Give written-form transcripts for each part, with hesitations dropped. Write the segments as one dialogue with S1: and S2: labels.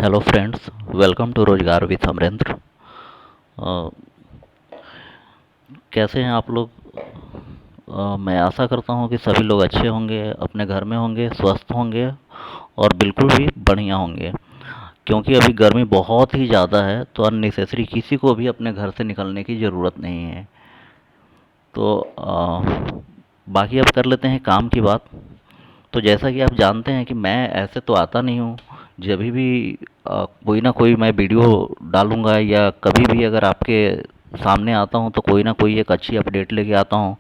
S1: Hello friends, welcome to रोजगार with Amarendra. अ, कैसे हैं आप लोग? मैं आशा करता हूं कि सभी लोग अच्छे होंगे, अपने घर में होंगे, स्वस्थ होंगे और बिल्कुल भी बढ़िया होंगे। क्योंकि अभी गर्मी बहुत ही ज़्यादा है, तो अननेसेसरी किसी को भी अपने घर से निकलने की ज़रूरत नहीं है। तो बाकी अब कर लेते हैं काम की बात। तो जैसा कि आप जानते हैं कि मैं ऐसे तो आता नहीं हूँ। जब भी कोई ना कोई मैं वीडियो डालूँगा या कभी भी अगर आपके सामने आता हूँ तो कोई ना कोई एक अच्छी अपडेट लेके आता हूँ।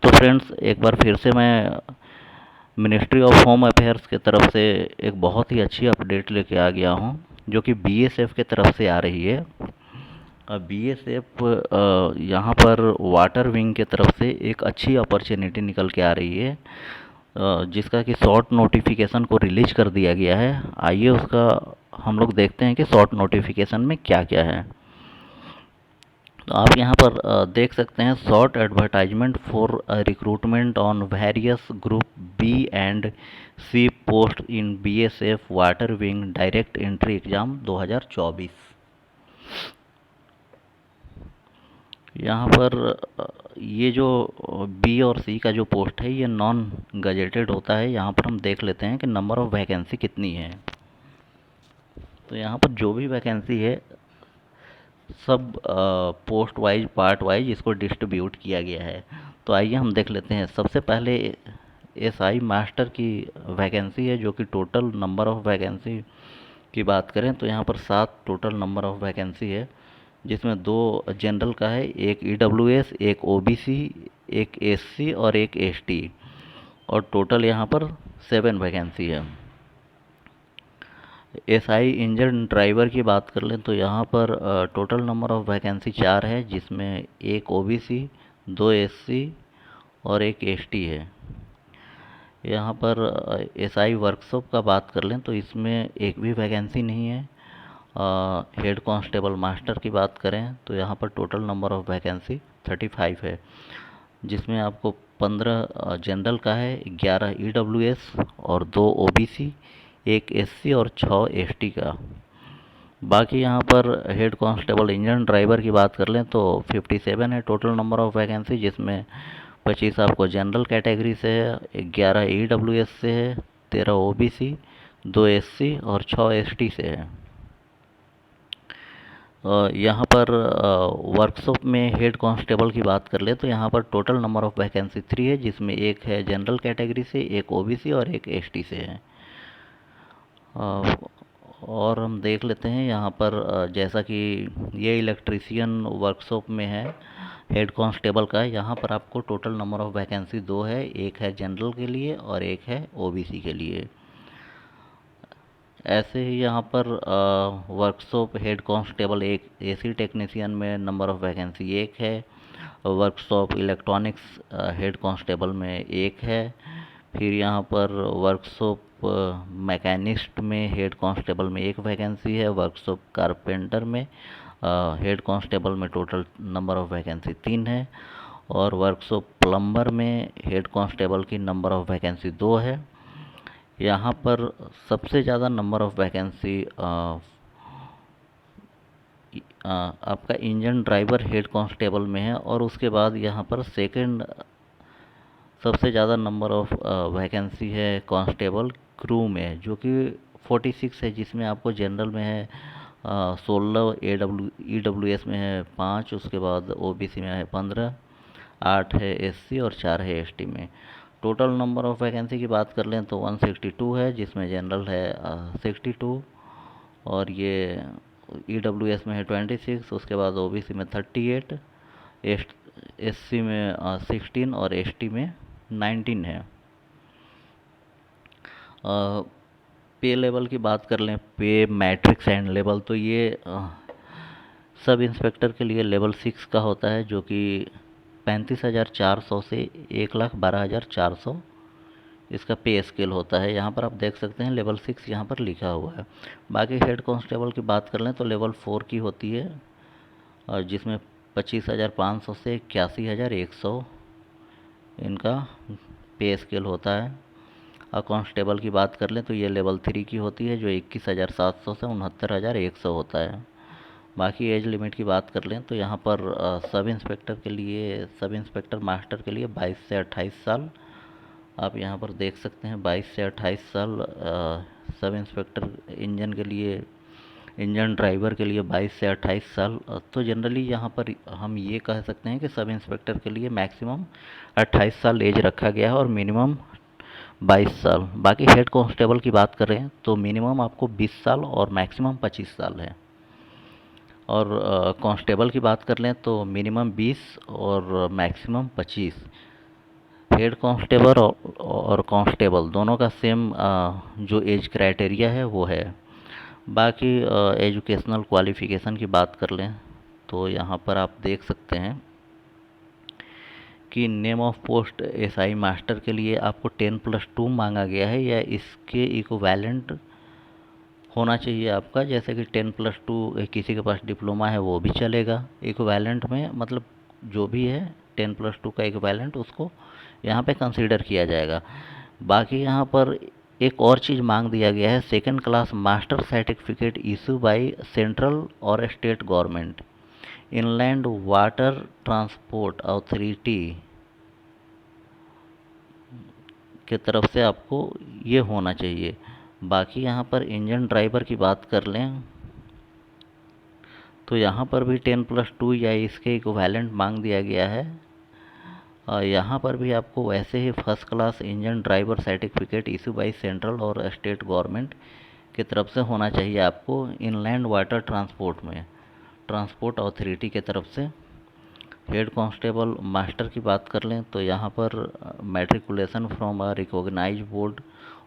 S1: तो फ्रेंड्स, एक बार फिर से मैं मिनिस्ट्री ऑफ होम अफेयर्स की तरफ से एक बहुत ही अच्छी अपडेट लेके आ गया हूँ, जो कि बीएसएफ की तरफ से आ रही है। बीएसएफ यहाँ पर वाटर विंग की तरफ से एक अच्छी अपॉर्चुनिटी निकल के आ रही है, जिसका कि शॉर्ट नोटिफिकेशन को रिलीज कर दिया गया है। आइए उसका हम लोग देखते हैं कि शॉर्ट नोटिफिकेशन में क्या क्या है। तो आप यहाँ पर देख सकते हैं, short advertisement for recruitment on various group B and C post in BSF water wing direct entry exam 2024। यहाँ पर ये जो बी और सी का जो पोस्ट है, ये नॉन गजेटेड होता है। यहाँ पर हम देख लेते हैं कि नंबर ऑफ़ वैकेंसी कितनी है। तो यहाँ पर जो भी वैकेंसी है, सब पोस्ट वाइज, पार्ट वाइज इसको डिस्ट्रीब्यूट किया गया है। तो आइए हम देख लेते हैं। सबसे पहले एसआई मास्टर की वैकेंसी है, जो कि टोटल नंबर ऑफ़ वैकेंसी की बात करें तो यहाँ पर 7 टोटल नंबर ऑफ़ वैकेंसी है, जिसमें 2 जनरल का है, एक ईडब्ल्यूएस, एक ओबीसी, एक एससी और एक एसटी, और टोटल यहाँ पर 7 वैकेंसी है। एसआई इंजन ड्राइवर की बात कर लें तो यहाँ पर टोटल नंबर ऑफ़ वैकेंसी 4 है, जिसमें एक ओबीसी, 2 एससी और एक एसटी है। यहाँ पर एसआई वर्कशॉप का बात कर लें तो इसमें एक भी वैकेंसी नहीं है। हेड कांस्टेबल मास्टर की बात करें तो यहाँ पर टोटल नंबर ऑफ़ वैकेंसी 35 है, जिसमें आपको 15 जनरल का है, 11 ईडब्ल्यूएस और 2 ओबीसी, एक एससी और 6 एसटी का। बाकी यहाँ पर हेड कांस्टेबल इंजन ड्राइवर की बात कर लें तो 57 है टोटल नंबर ऑफ़ वैकेंसी, जिसमें 25 आपको जनरल कैटेगरी से है, 11 ईडब्ल्यूएस से है, 13 ओबीसी, 2 एससी और 6 एसटी से है। यहाँ पर वर्कशॉप में हेड कांस्टेबल की बात कर ले तो यहाँ पर टोटल नंबर ऑफ़ वैकेंसी 3 है, जिसमें एक है जनरल कैटेगरी से, एक ओबीसी और एक एसटी से है। और हम देख लेते हैं यहाँ पर जैसा कि ये इलेक्ट्रीशियन वर्कशॉप में है, हेड कांस्टेबल का है। यहाँ पर आपको टोटल नंबर ऑफ़ वैकेंसी 2 है, एक है जनरल के लिए और एक है ओबीसी के लिए। ऐसे ही यहाँ पर वर्कशॉप हेड कांस्टेबल एक एसी टेक्नीशियन में नंबर ऑफ़ वैकेंसी 1 है। वर्कशॉप इलेक्ट्रॉनिक्स हेड कांस्टेबल में 1 है। फिर यहाँ पर वर्कशॉप मैकेनिस्ट में हेड कांस्टेबल में 1 वैकेंसी है। वर्कशॉप कारपेंटर में हेड कांस्टेबल में टोटल नंबर ऑफ़ वैकेंसी 3 है। और वर्कशॉप प्लम्बर में हेड कांस्टेबल की नंबर ऑफ़ वैकेंसी 2 है। यहाँ पर सबसे ज़्यादा नंबर ऑफ़ वैकेंसी आपका इंजन ड्राइवर हेड कांस्टेबल में है, और उसके बाद यहाँ पर सेकंड सबसे ज़्यादा नंबर ऑफ़ वैकेंसी है कांस्टेबल क्रू में, जो कि 46 है, जिसमें आपको जनरल में है 16, ईडब्ल्यूएस में है 5, उसके बाद ओबीसी में है 15, 8 है एससी और 4 है एसटी में। टोटल नंबर ऑफ़ वैकेंसी की बात कर लें तो 162 है, जिसमें जनरल है 62, और ये ईडब्ल्यूएस में है 26, उसके बाद ओबीसी में 38, एस एससी में 16 और एसटी में 19 है। पे लेवल की बात कर लें, पे मैट्रिक्स एंड लेवल, तो ये सब इंस्पेक्टर के लिए लेवल 6 का होता है, जो कि 35,400 से 1,12,400 इसका पे स्केल होता है। यहाँ पर आप देख सकते हैं लेवल 6 यहाँ पर लिखा हुआ है। बाकी हेड कांस्टेबल की बात कर लें तो लेवल 4 की होती है, और जिसमें 25,500 से 81,100 इनका पे स्केल होता है। कांस्टेबल की बात कर लें तो ये लेवल 3 की होती है, जो 21,700 से 69,100 होता है। बाकी एज लिमिट की बात कर लें तो यहाँ पर सब इंस्पेक्टर मास्टर के लिए 22 से 28 साल, आप यहाँ पर देख सकते हैं 22 से 28 साल। सब इंस्पेक्टर इंजन के लिए, इंजन ड्राइवर के लिए 22 से 28 साल। तो जनरली यहाँ पर हम ये कह सकते हैं कि सब इंस्पेक्टर के लिए मैक्सिमम 28 साल एज रखा गया है और मिनिमम 22 साल। बाकी हेड कांस्टेबल की बात करें तो मिनिमम आपको 20 साल और मैक्सिमम 25 साल है। और कांस्टेबल की बात कर लें तो मिनिमम 20 और मैक्सिमम 25। हेड कांस्टेबल और कांस्टेबल दोनों का सेम जो एज क्राइटेरिया है वो है। बाकी एजुकेशनल क्वालिफ़िकेशन की बात कर लें तो यहाँ पर आप देख सकते हैं कि name of post SI master के लिए आपको 10+2 मांगा गया है या इसके इक्विवेलेंट होना चाहिए आपका। जैसे कि 10+2 किसी के पास डिप्लोमा है वो भी चलेगा, इक्विवेलेंट में मतलब जो भी है 10+2 का इक्विवेलेंट उसको यहाँ पे कंसीडर किया जाएगा। बाकी यहाँ पर एक और चीज़ मांग दिया गया है, second class master certificate issue by central और state government, inland water transport authority की तरफ से आपको ये होना चाहिए। बाकी यहाँ पर इंजन ड्राइवर की बात कर लें तो यहाँ पर भी 10+2 या इसके इक्विवेलेंट मांग दिया गया है। यहाँ पर भी आपको वैसे ही first class engine driver certificate issue by central और स्टेट गवर्नमेंट की तरफ से होना चाहिए आपको, इनलैंड वाटर ट्रांसपोर्ट में ट्रांसपोर्ट अथॉरिटी की तरफ से। हेड कांस्टेबल मास्टर की बात कर लें तो यहाँ पर matriculation from a recognise board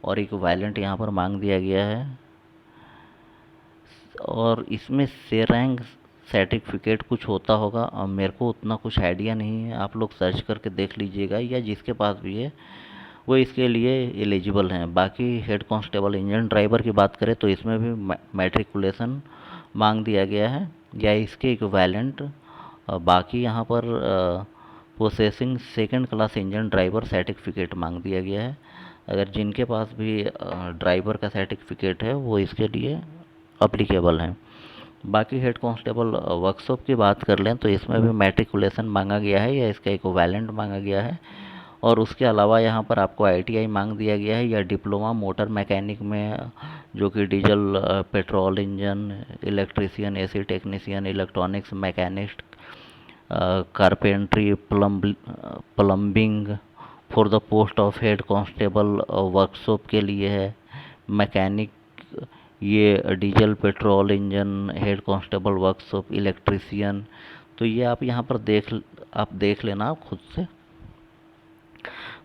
S1: और इक्विवेलेंट यहाँ पर मांग दिया गया है। और इसमें से रैंक सर्टिफिकेट कुछ होता होगा, मेरे को उतना कुछ आइडिया नहीं है, आप लोग सर्च करके देख लीजिएगा या जिसके पास भी है वो इसके लिए एलिजिबल हैं। बाकी हेड कांस्टेबल इंजन ड्राइवर की बात करें तो इसमें भी मैट्रिकुलेशन मांग दिया गया है या इसके इक्विवेलेंट। बाकी यहाँ पर processing second class engine driver certificate मांग दिया गया है। अगर जिनके पास भी ड्राइवर का सर्टिफिकेट है वो इसके लिए अप्लीकेबल हैं। बाकी हेड कांस्टेबल वर्कशॉप की बात कर लें तो इसमें भी मैट्रिकुलेशन मांगा गया है या इसका इक्विवेलेंट मांगा गया है। और उसके अलावा यहाँ पर आपको आईटीआई मांग दिया गया है या डिप्लोमा मोटर मैकेनिक में, जो कि diesel, petrol engine, electrician, AC technician, electronics machinist, carpentry, plumbing for the post of head constable workshop के लिए है। मैकेनिक ये diesel, petrol engine, head constable workshop, electrician. तो ये आप यहाँ पर देख लेना आप खुद से।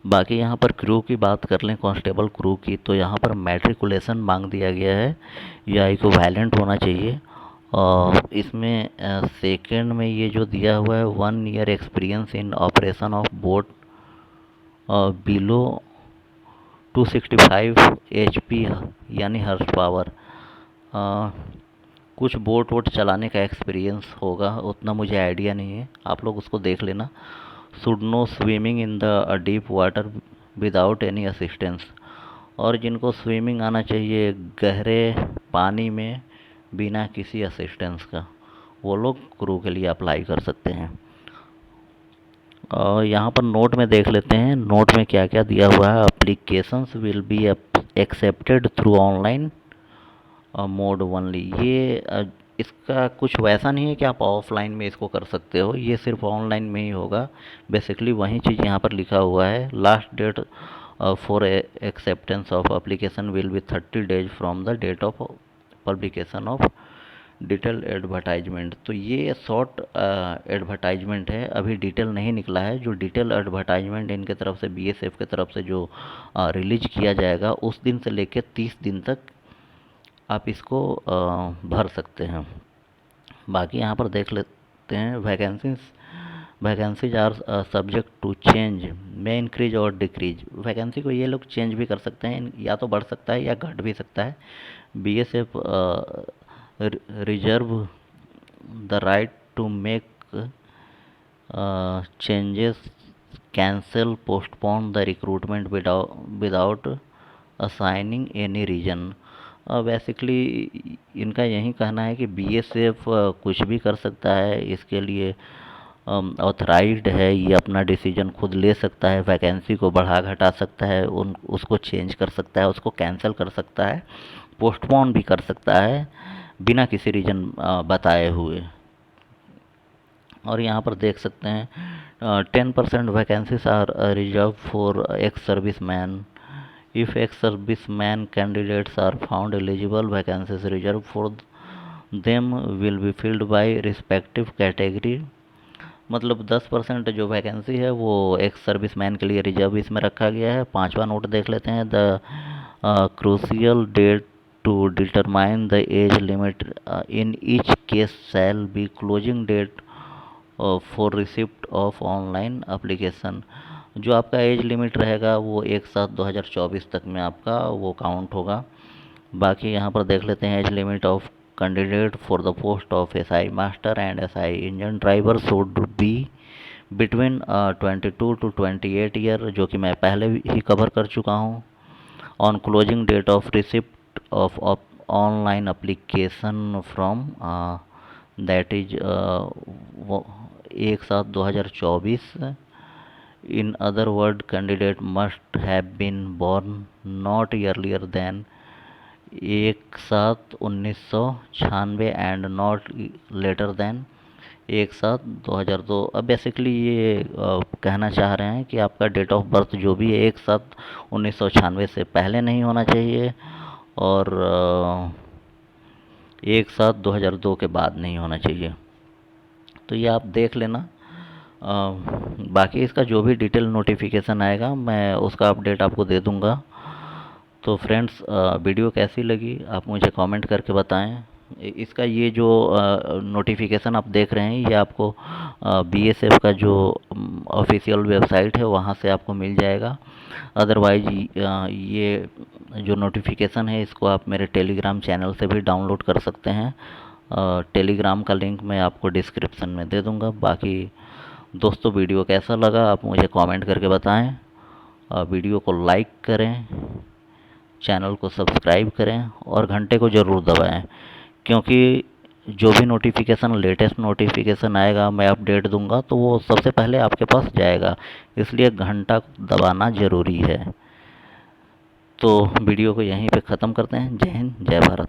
S1: बाकी यहाँ पर क्रू की बात कर लें कांस्टेबल क्रू की तो यहाँ पर मैट्रिकुलेशन मांग दिया गया है या इक्विवेलेंट होना चाहिए। और इसमें सेकंड में ये जो दिया हुआ है 1 year experience in operation of boat below 265 HP यानी हॉर्स पावर। कुछ बोट वोट चलाने का एक्सपीरियंस होगा, उतना मुझे आइडिया नहीं है, आप लोग उसको देख लेना। Should know swimming in the deep water without any assistance, और जिनको स्विमिंग आना चाहिए गहरे पानी में बिना किसी असिस्टेंस का, वो लोग क्रू के लिए अप्लाई कर सकते हैं। और यहाँ पर नोट में देख लेते हैं, नोट में क्या क्या दिया हुआ है। Applications will be accepted through online mode only. ये इसका कुछ वैसा नहीं है कि आप ऑफलाइन में इसको कर सकते हो, ये सिर्फ ऑनलाइन में ही होगा। बेसिकली वही चीज़ यहाँ पर लिखा हुआ है। Last date for acceptance of application will be 30 days from the date of publication of detail advertisement. तो ये शॉर्ट एडवर्टाइजमेंट है, अभी डिटेल नहीं निकला है। जो डिटेल एडवर्टाइजमेंट इनके तरफ से, बीएसएफ की तरफ से जो रिलीज किया जाएगा, उस दिन से लेकर 30 दिन तक आप इसको भर सकते हैं। बाकी यहाँ पर देख लेते हैं vacancies are subject to change, may increase और डिक्रीज। वैकेंसी को ये लोग चेंज भी कर सकते हैं, या तो बढ़ सकता है या घट भी सकता है। BSF reserve the right to make changes, cancel, postpone the recruitment without assigning any reason. Basically इनका यही कहना है कि बीएसएफ कुछ भी कर सकता है, इसके लिए ऑथराइज्ड है, ये अपना डिसीजन खुद ले सकता है, वैकेंसी को बढ़ा घटा सकता है, उन उसको चेंज कर सकता है, उसको कैंसिल कर सकता है, पोस्टपोन भी कर सकता है बिना किसी रीजन बताए हुए। और यहाँ पर देख सकते हैं 10% vacancies are reserve for ex service man. If ex service man candidates are found eligible, vacancies reserve for them will be filled by respective category. मतलब 10% जो वैकेंसी है वो एक्स सर्विस मैन के लिए रिजर्व इसमें रखा गया है। पांचवा नोट देख लेते हैं। The crucial date to determine the age limit in each case shall be closing date for receipt of online application. जो आपका एज लिमिट रहेगा वो 1/7/2024 तक में आपका वो काउंट होगा। बाकी यहाँ पर देख लेते हैं। Age limit of candidate for the post of SI master and SI engine driver should be between 22 to 28 year, जो कि मैं पहले ही कवर कर चुका हूँ। On closing date of receipt of online application from that is 1/7/2024। In other word, candidate must have been born not earlier than 1/7/1996 and not later than 1/7/2002। अब basically ये कहना चाह रहे हैं कि आपका डेट ऑफ बर्थ जो भी है 1/7/1996 से पहले नहीं होना चाहिए और 1/7/2002 के बाद नहीं होना चाहिए। तो ये आप देख लेना। बाकी इसका जो भी डिटेल नोटिफिकेशन आएगा मैं उसका अपडेट आपको दे दूंगा। तो फ्रेंड्स, वीडियो कैसी लगी आप मुझे कमेंट करके बताएं। इसका ये जो नोटिफिकेशन आप देख रहे हैं ये आपको बीएसएफ का जो ऑफिशियल वेबसाइट है वहाँ से आपको मिल जाएगा। अदरवाइज ये जो नोटिफिकेशन है इसको आप मेरे टेलीग्राम चैनल से भी डाउनलोड कर सकते हैं। टेलीग्राम का लिंक मैं आपको डिस्क्रिप्शन में दे दूँगा। बाकी दोस्तों, वीडियो कैसा लगा आप मुझे कमेंट करके बताएं। वीडियो को लाइक करें, चैनल को सब्सक्राइब करें और घंटे को ज़रूर दबाएं, क्योंकि जो भी नोटिफिकेशन लेटेस्ट नोटिफिकेशन आएगा मैं अपडेट दूंगा तो वो सबसे पहले आपके पास जाएगा, इसलिए घंटा दबाना ज़रूरी है। तो वीडियो को यहीं पे ख़त्म करते हैं। जय हिंद, जय भारत।